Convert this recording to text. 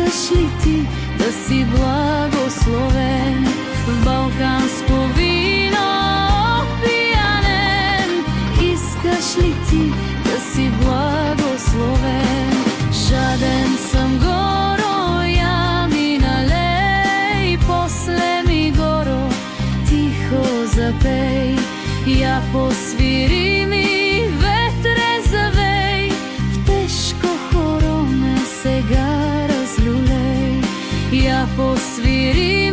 Искаш ли ти да си благословен, в балканско вино опиянен? Искаш ли ти да си благословен? Жаден съм, горо, я ми налей, после ми, горо, тихо запей. Я посвири ми, ветре, завей, в тежко хоро ме сега разлюлей. Я посвири